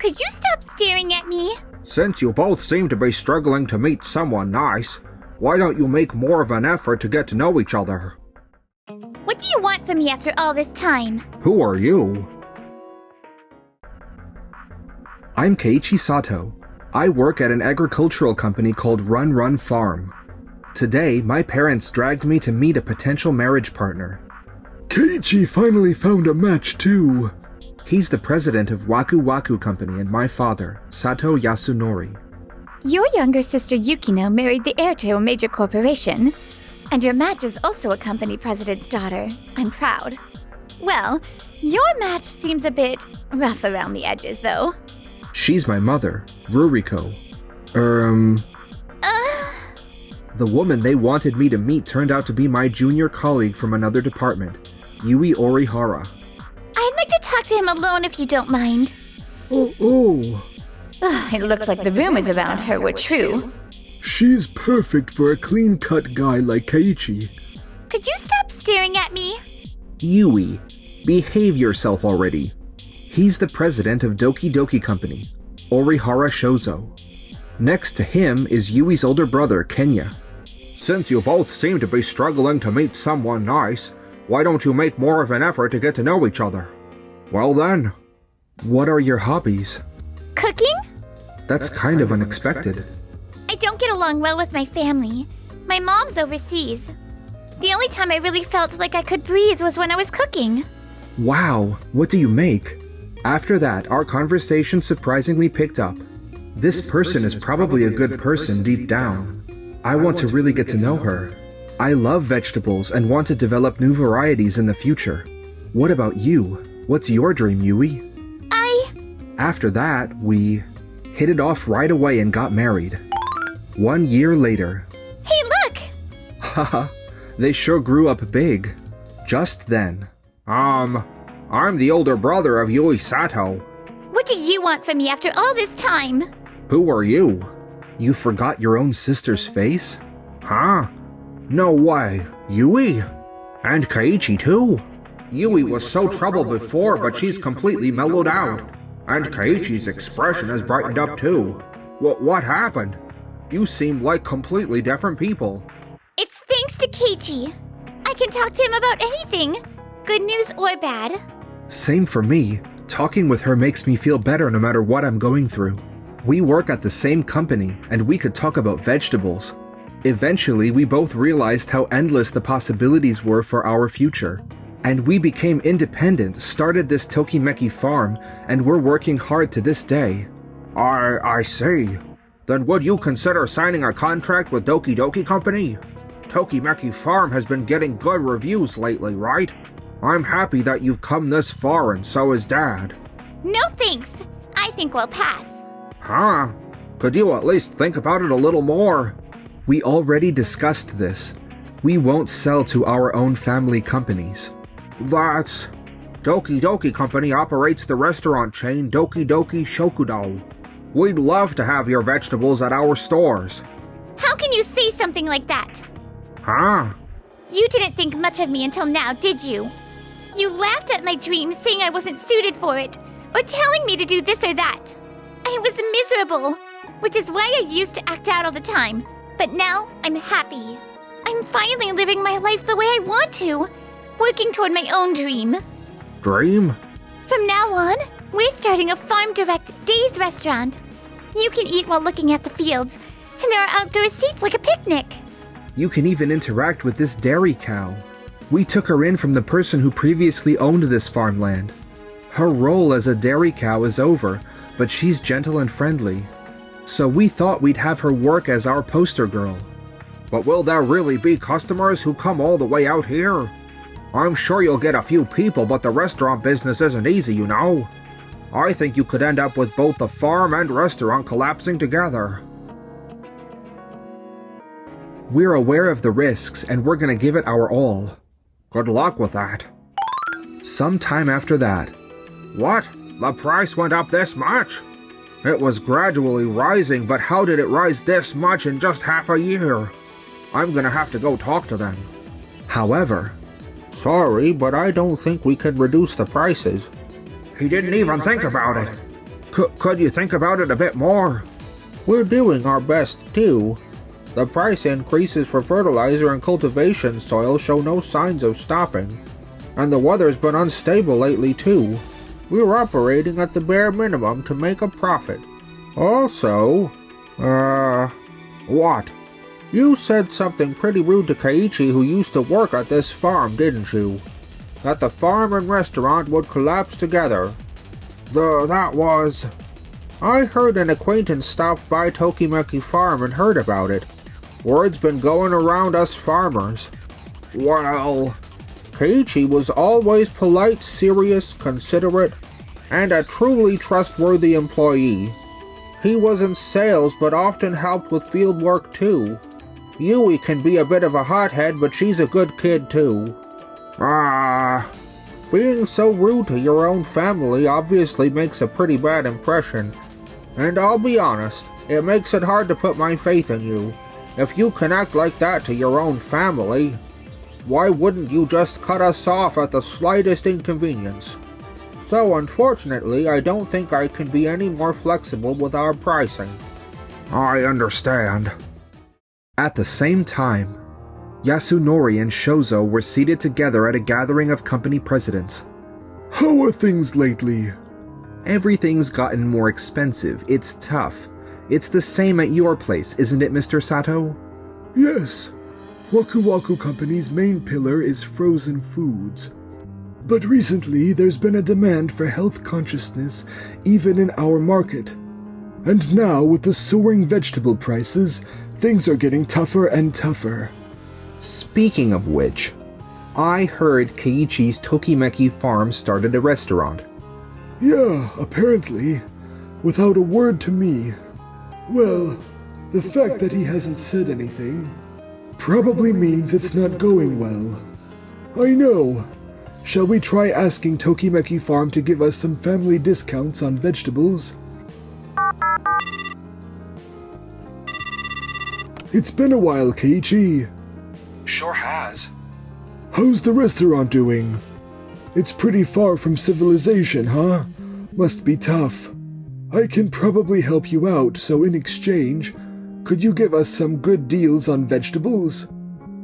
Could you stop staring at me? Since you both seem to be struggling to meet someone nice, why don't you make more of an effort to get to know each other? What do you want from me after all this time? Who are you? I'm Keiichi Sato. I work at an agricultural company called Run Farm. Today, my parents dragged me to meet a potential marriage partner. Keiichi finally found a match too. He's the president of Waku Waku Company and my father, Sato Yasunori. Your younger sister Yukino married the heir to a major corporation. And your match is also a company president's daughter. I'm proud. Well, your match seems a bit rough around the edges, though. She's my mother, Ruriko. The woman they wanted me to meet turned out to be my junior colleague from another department, Yui Orihara. I'd like to talk to him alone if you don't mind. Oh. It looks like the rumors around her were true. She's perfect for a clean-cut guy like Keiichi. Could you stop staring at me? Yui, behave yourself already. He's the president of Doki Doki Company, Orihara Shozo. Next to him is Yui's older brother, Kenya. Since you both seem to be struggling to meet someone nice, why don't you make more of an effort to get to know each other? Well then. What are your hobbies? Cooking? That's kind of unexpected. I don't get along well with my family. My mom's overseas. The only time I really felt like I could breathe was when I was cooking. Wow, what do you make? After that, our conversation surprisingly picked up. This person is probably a good person deep down. I want to really get to know her. I love vegetables and want to develop new varieties in the future. What about you? What's your dream, Yui? After that, we hit it off right away and got married. 1 year later. Hey, look! Haha, they sure grew up big. Just then. I'm the older brother of Yui Sato. What do you want from me after all this time? Who are you? You forgot your own sister's face? Huh? No way. Yui? And Keiichi too? Yui was so troubled before, but she's completely mellowed out. And Keiichi's expression has brightened up too. What happened? You seem like completely different people. It's thanks to Keiichi. I can talk to him about anything, good news or bad. Same for me. Talking with her makes me feel better no matter what I'm going through. We work at the same company, and we could talk about vegetables. Eventually, we both realized how endless the possibilities were for our future. And we became independent, started this Tokimeki farm, and we're working hard to this day. I see. Then would you consider signing a contract with Doki Doki Company? Tokimeki Farm has been getting good reviews lately, right? I'm happy that you've come this far and so is Dad. No thanks. I think we'll pass. Huh? Could you at least think about it a little more? We already discussed this. We won't sell to our own family companies. That's... Doki Doki Company operates the restaurant chain Doki Doki Shokudo. We'd love to have your vegetables at our stores. How can you say something like that? Huh? You didn't think much of me until now, did you? You laughed at my dreams, saying I wasn't suited for it, or telling me to do this or that. I was miserable, which is why I used to act out all the time. But now, I'm happy. I'm finally living my life the way I want to, working toward my own dream. Dream? From now on, we're starting a farm-direct days restaurant. You can eat while looking at the fields, and there are outdoor seats like a picnic. You can even interact with this dairy cow. We took her in from the person who previously owned this farmland. Her role as a dairy cow is over, but she's gentle and friendly. So we thought we'd have her work as our poster girl. But will there really be customers who come all the way out here? I'm sure you'll get a few people, but the restaurant business isn't easy, you know. I think you could end up with both the farm and restaurant collapsing together. We're aware of the risks, and we're gonna give it our all. Good luck with that. Sometime after that. What? The price went up this much? It was gradually rising, but how did it rise this much in just half a year? I'm gonna have to go talk to them. However... Sorry, but I don't think we can reduce the prices. He didn't even think about it. Could you think about it a bit more? We're doing our best, too. The price increases for fertilizer and cultivation soil show no signs of stopping. And the weather's been unstable lately, too. We're operating at the bare minimum to make a profit. Also, what? You said something pretty rude to Keiichi, who used to work at this farm, didn't you? That the farm and restaurant would collapse together. That was... I heard an acquaintance stopped by Tokimeki Farm and heard about it. Word's been going around us farmers. Well, Keiichi was always polite, serious, considerate, and a truly trustworthy employee. He was in sales but often helped with field work too. Yui can be a bit of a hothead, but she's a good kid too. Being so rude to your own family obviously makes a pretty bad impression. And I'll be honest, it makes it hard to put my faith in you. If you can act like that to your own family, why wouldn't you just cut us off at the slightest inconvenience? So unfortunately, I don't think I can be any more flexible with our pricing. I understand. At the same time, Yasunori and Shozo were seated together at a gathering of company presidents. How are things lately? Everything's gotten more expensive. It's tough. It's the same at your place, isn't it, Mr. Sato? Yes. Waku Waku Company's main pillar is frozen foods. But recently, there's been a demand for health consciousness even in our market. And now, with the soaring vegetable prices, things are getting tougher and tougher. Speaking of which, I heard Keiichi's Tokimeki Farm started a restaurant. Yeah, apparently. Without a word to me. Well, the fact that he hasn't said anything probably means it's not going well. I know. Shall we try asking Tokimeki Farm to give us some family discounts on vegetables? It's been a while, Keiichi. Sure has. How's the restaurant doing? It's pretty far from civilization, huh? Must be tough. I can probably help you out, so in exchange, could you give us some good deals on vegetables?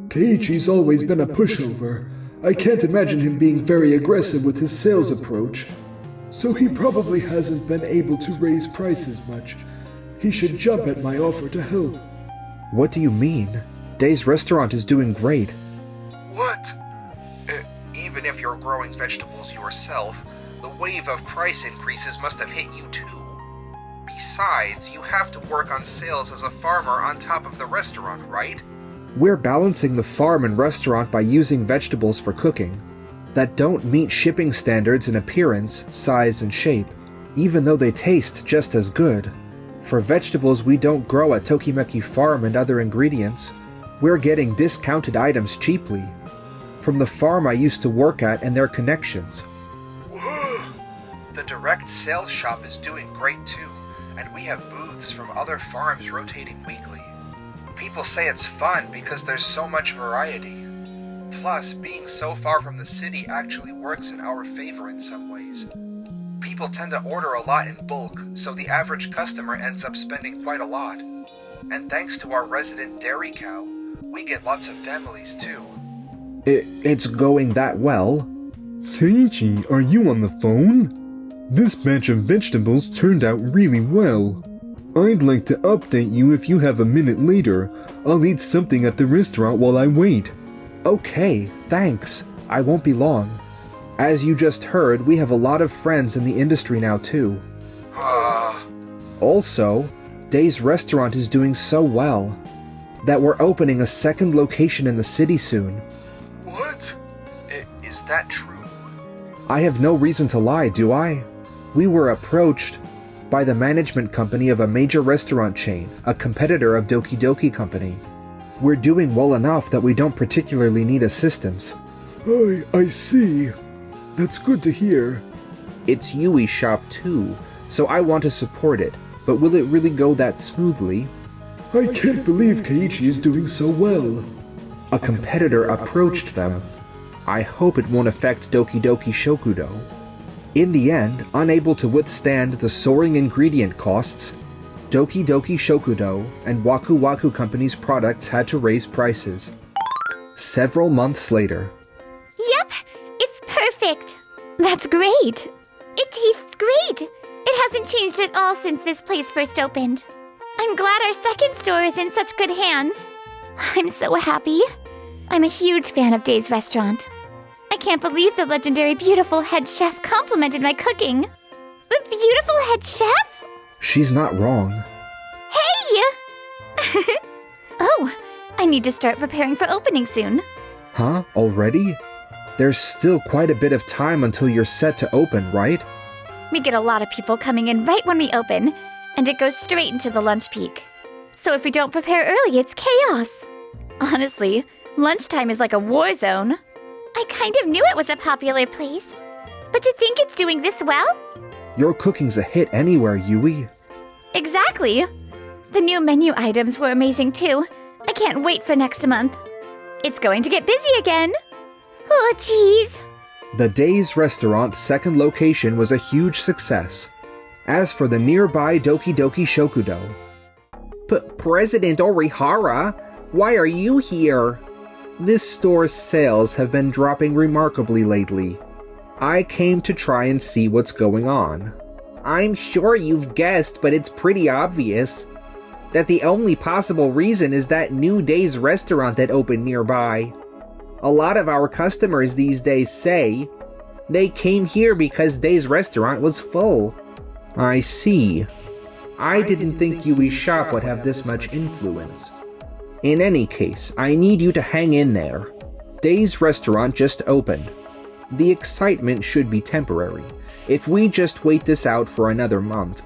Keiichi's always been a pushover. I can't imagine him being very aggressive with his sales approach. So he probably hasn't been able to raise prices much. He should jump at my offer to help. What do you mean? Day's restaurant is doing great. What? Even if you're growing vegetables yourself, the wave of price increases must have hit you too. Besides, you have to work on sales as a farmer on top of the restaurant, right? We're balancing the farm and restaurant by using vegetables for cooking that don't meet shipping standards in appearance, size, and shape, even though they taste just as good. For vegetables we don't grow at Tokimeki Farm and other ingredients, we're getting discounted items cheaply from the farm I used to work at and their connections. The direct sales shop is doing great too, and we have booths from other farms rotating weekly. People say it's fun because there's so much variety. Plus, being so far from the city actually works in our favor in some ways. People tend to order a lot in bulk, so the average customer ends up spending quite a lot. And thanks to our resident dairy cow, we get lots of families too. It's going that well? Keiichi, are you on the phone? This batch of vegetables turned out really well. I'd like to update you if you have a minute later. I'll eat something at the restaurant while I wait. Okay, thanks. I won't be long. As you just heard, we have a lot of friends in the industry now too. Also, Day's restaurant is doing so well that we're opening a second location in the city soon. What? Is that true? I have no reason to lie, do I? We were approached by the management company of a major restaurant chain, a competitor of Doki Doki Company. We're doing well enough that we don't particularly need assistance. I see. That's good to hear. It's Yui's shop too, so I want to support it, but will it really go that smoothly? I can't believe Keiichi is doing so well. A competitor approached them. I hope it won't affect Doki Doki Shokudo. In the end, unable to withstand the soaring ingredient costs, Doki Doki Shokudo and Waku Waku Company's products had to raise prices. Several months later. Yep, it's perfect. That's great. It tastes great. It hasn't changed at all since this place first opened. I'm glad our second store is in such good hands. I'm so happy. I'm a huge fan of Days Restaurant. I can't believe the legendary beautiful head chef complimented my cooking. The beautiful head chef? She's not wrong. Hey! Oh, I need to start preparing for opening soon. Huh? Already? There's still quite a bit of time until you're set to open, right? We get a lot of people coming in right when we open, and it goes straight into the lunch peak. So if we don't prepare early, it's chaos. Honestly, lunchtime is like a war zone. I kind of knew it was a popular place, but to think it's doing this well? Your cooking's a hit anywhere, Yui. Exactly. The new menu items were amazing too. I can't wait for next month. It's going to get busy again. Oh, jeez. The Days Restaurant's second location was a huge success. As for the nearby Doki Doki Shokudo, President Orihara, why are you here? This store's sales have been dropping remarkably lately. I came to try and see what's going on. I'm sure you've guessed, but it's pretty obvious that the only possible reason is that new Days Restaurant that opened nearby. A lot of our customers these days say they came here because Days Restaurant was full. I see. I didn't think Yui's shop would have this much influence. In any case, I need you to hang in there. Days Restaurant just opened. The excitement should be temporary, if we just wait this out for another month.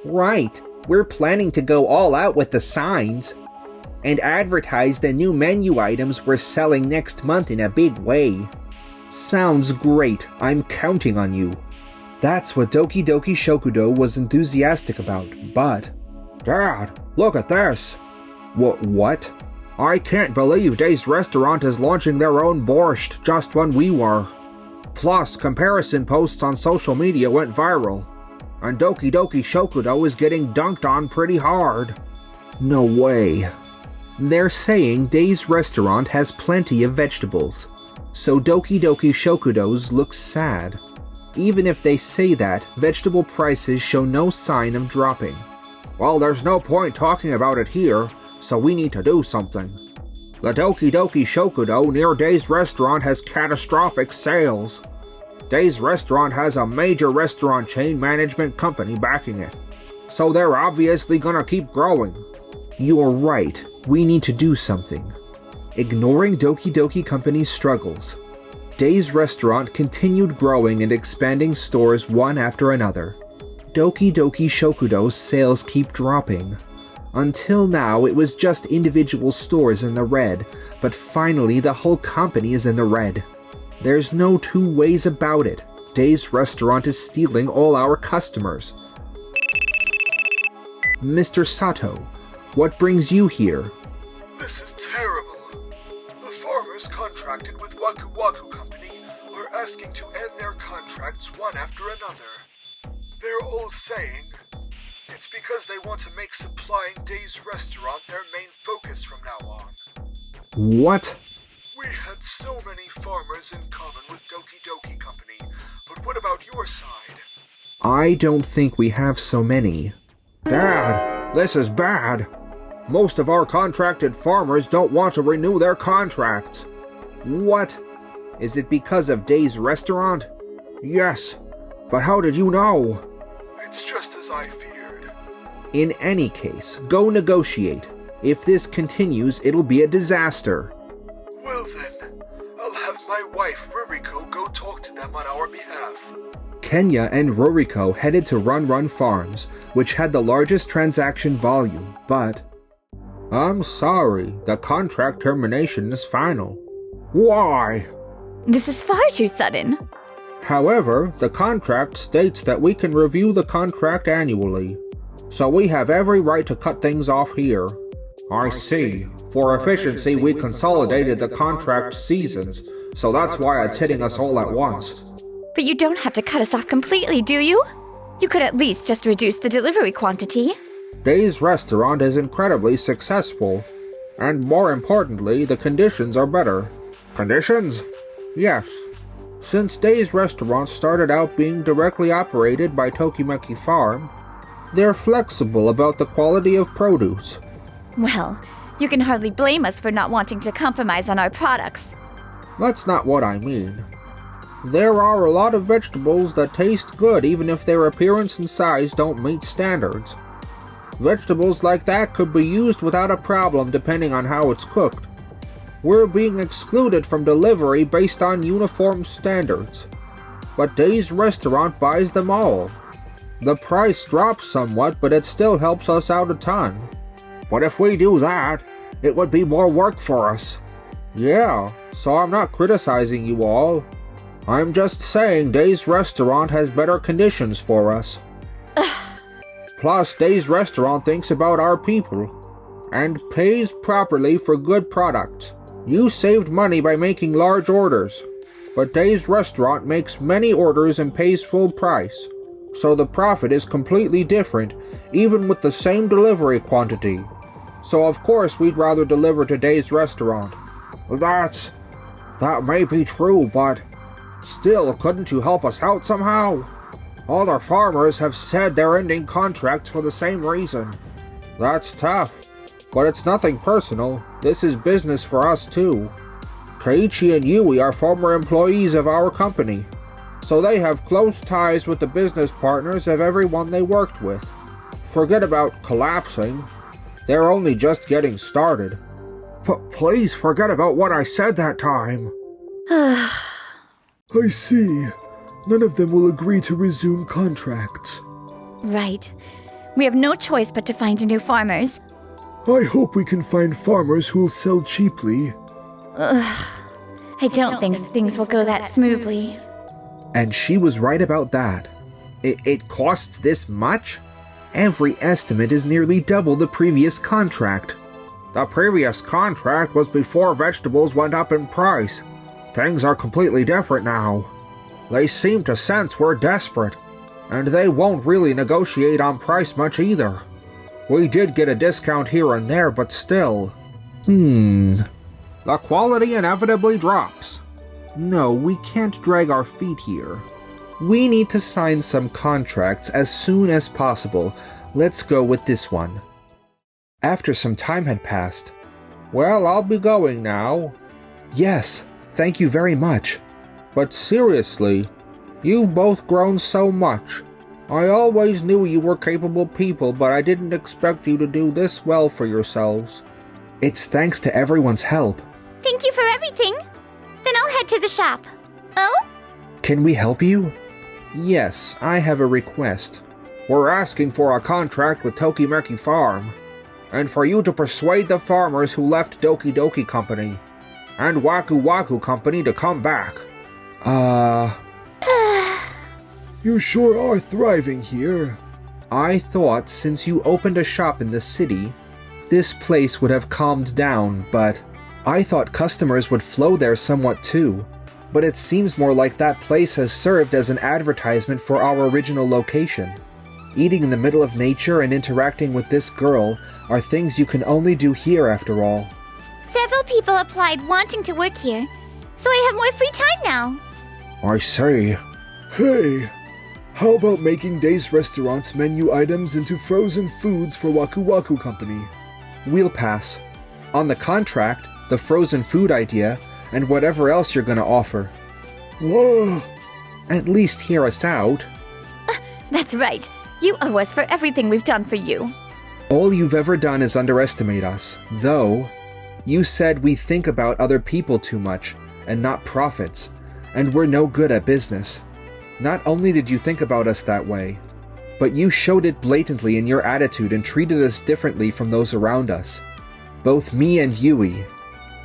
Right, we're planning to go all out with the signs and advertise the new menu items we're selling next month in a big way. Sounds great, I'm counting on you. That's what Doki Doki Shokudo was enthusiastic about, but... Dad, look at this! What? I can't believe Days Restaurant is launching their own borscht just when we were. Plus, comparison posts on social media went viral, and Doki Doki Shokudo is getting dunked on pretty hard. No way. They're saying Days Restaurant has plenty of vegetables, so Doki Doki Shokudo's looks sad. Even if they say that, vegetable prices show no sign of dropping. Well, there's no point talking about it here, so we need to do something. The Doki Doki Shokudo near Days Restaurant has catastrophic sales. Days Restaurant has a major restaurant chain management company backing it, so they're obviously gonna keep growing. You're right, we need to do something. Ignoring Doki Doki Company's struggles, Days Restaurant continued growing and expanding stores one after another. Doki Doki Shokudo's sales keep dropping. Until now, it was just individual stores in the red, but finally the whole company is in the red. There's no two ways about it. Days Restaurant is stealing all our customers. Mr. Sato, what brings you here? This is terrible. The farmers contracted with Waku Waku Company are asking to end their contracts one after another. They're all saying it's because they want to make supplying Days Restaurant their main focus from now on. What? We had so many farmers in common with Doki Doki Company, but what about your side? I don't think we have so many. Dad, this is bad. Most of our contracted farmers don't want to renew their contracts. What? Is it because of Days Restaurant? Yes, but how did you know? It's just as I feared. In any case, go negotiate. If this continues, it'll be a disaster. Well then, I'll have my wife Ruriko go talk to them on our behalf. Kenya and Ruriko headed to Run Run Farms, which had the largest transaction volume, but... I'm sorry, the contract termination is final. Why? This is far too sudden. However, the contract states that we can review the contract annually, so we have every right to cut things off here. I see. For efficiency, we consolidated the contract seasons, so that's why it's hitting us all at once. But you don't have to cut us off completely, do you? You could at least just reduce the delivery quantity. Days Restaurant is incredibly successful. And more importantly, the conditions are better. Conditions? Yes. Since Days Restaurant started out being directly operated by Tokimeki Farm, they're flexible about the quality of produce. Well, you can hardly blame us for not wanting to compromise on our products. That's not what I mean. There are a lot of vegetables that taste good even if their appearance and size don't meet standards. Vegetables like that could be used without a problem depending on how it's cooked. We're being excluded from delivery based on uniform standards. But Days Restaurant buys them all. The price drops somewhat, but it still helps us out a ton. But if we do that, it would be more work for us. Yeah, so I'm not criticizing you all. I'm just saying Days Restaurant has better conditions for us. Plus, Days Restaurant thinks about our people and pays properly for good products. You saved money by making large orders, but Days Restaurant makes many orders and pays full price, so the profit is completely different even with the same delivery quantity. So of course we'd rather deliver to Days Restaurant. That may be true, but still, couldn't you help us out somehow? Other farmers have said they're ending contracts for the same reason. That's tough, but it's nothing personal. This is business for us too. Keiichi and Yui are former employees of our company, so they have close ties with the business partners of everyone they worked with. Forget about collapsing. They're only just getting started. Please forget about what I said that time. I see. None of them will agree to resume contracts. Right. We have no choice but to find new farmers. I hope we can find farmers who'll sell cheaply. I don't think things will go that smoothly. And she was right about that. It costs this much? Every estimate is nearly double the previous contract. The previous contract was before vegetables went up in price. Things are completely different now. They seem to sense we're desperate, and they won't really negotiate on price much either. We did get a discount here and there, but still. The quality inevitably drops. No, we can't drag our feet here. We need to sign some contracts as soon as possible. Let's go with this one. After some time had passed. Well, I'll be going now. Yes, thank you very much. But seriously, you've both grown so much. I always knew you were capable people, but I didn't expect you to do this well for yourselves. It's thanks to everyone's help. Thank you for everything. Then I'll head to the shop. Oh? Can we help you? Yes, I have a request. We're asking for a contract with Tokimeki Farm, and for you to persuade the farmers who left Doki Doki Company and Waku Waku Company to come back. You sure are thriving here. I thought since you opened a shop in the city, this place would have calmed down, but I thought customers would flow there somewhat too. But it seems more like that place has served as an advertisement for our original location. Eating in the middle of nature and interacting with this girl are things you can only do here after all. Several people applied wanting to work here, so I have more free time now. I see. Hey, how about making Days Restaurant's menu items into frozen foods for Waku Waku Company? We'll pass. On the contract, the frozen food idea, and whatever else you're gonna offer. Whoa! At least hear us out. That's right. You owe us for everything we've done for you. All you've ever done is underestimate us, though. You said we think about other people too much, and not profits, and we're no good at business. Not only did you think about us that way, but you showed it blatantly in your attitude and treated us differently from those around us. Both me and Yui.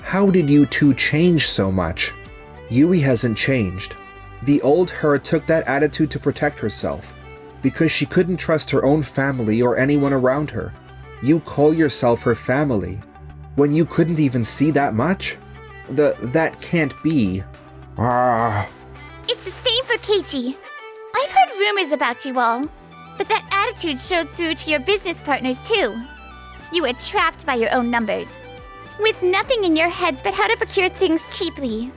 How did you two change so much? Yui hasn't changed. The old her took that attitude to protect herself, because she couldn't trust her own family or anyone around her. You call yourself her family, when you couldn't even see that much? That can't be. It's the same for Keiichi. I've heard rumors about you all, but that attitude showed through to your business partners too. You were trapped by your own numbers, with nothing in your heads but how to procure things cheaply.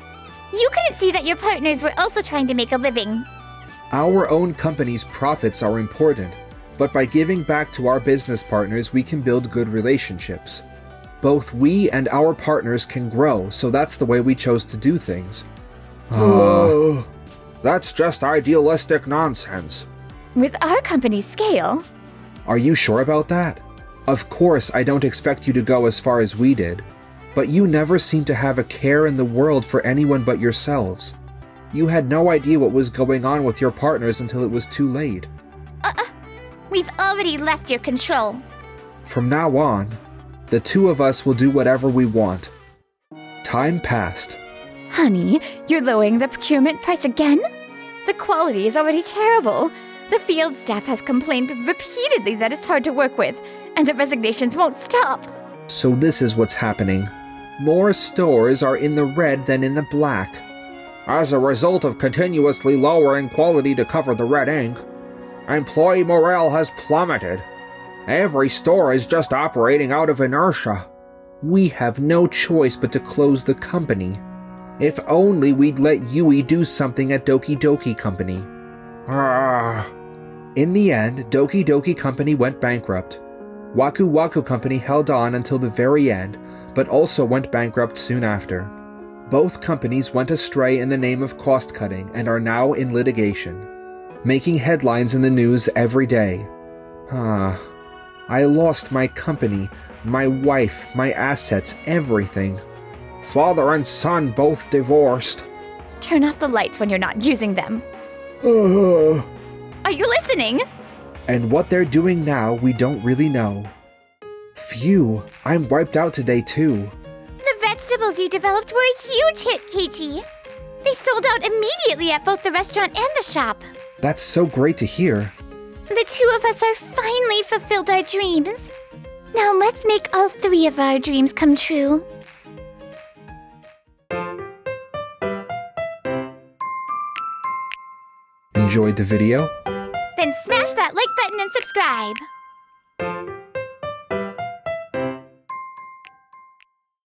You couldn't see that your partners were also trying to make a living. Our own company's profits are important, but by giving back to our business partners, we can build good relationships. Both we and our partners can grow, so that's the way we chose to do things. That's just idealistic nonsense. With our company's scale, Are you sure about that? Of course, I don't expect you to go as far as we did, but you never seemed to have a care in the world for anyone but yourselves. You had no idea what was going on with your partners until it was too late. we've already left your control. From now on, the two of us will do whatever we want. Time passed. Honey, you're lowering the procurement price again? The quality is already terrible. The field staff has complained repeatedly that it's hard to work with, and the resignations won't stop. So this is what's happening. More stores are in the red than in the black. As a result of continuously lowering quality to cover the red ink, employee morale has plummeted. Every store is just operating out of inertia. We have no choice but to close the company. If only we'd let Yui do something at Doki Doki Company. In the end, Doki Doki Company went bankrupt. Waku Waku Company held on until the very end, but also went bankrupt soon after. Both companies went astray in the name of cost-cutting and are now in litigation, making headlines in the news every day. I lost my company, my wife, my assets, everything. Father and son both divorced. Turn off the lights when you're not using them. Are you listening? And what they're doing now, we don't really know. Phew, I'm wiped out today too. The vegetables you developed were a huge hit, Keiichi. They sold out immediately at both the restaurant and the shop. That's so great to hear. The two of us are finally fulfilled our dreams. Now let's make all three of our dreams come true. Enjoyed the video? Then smash that like button and subscribe.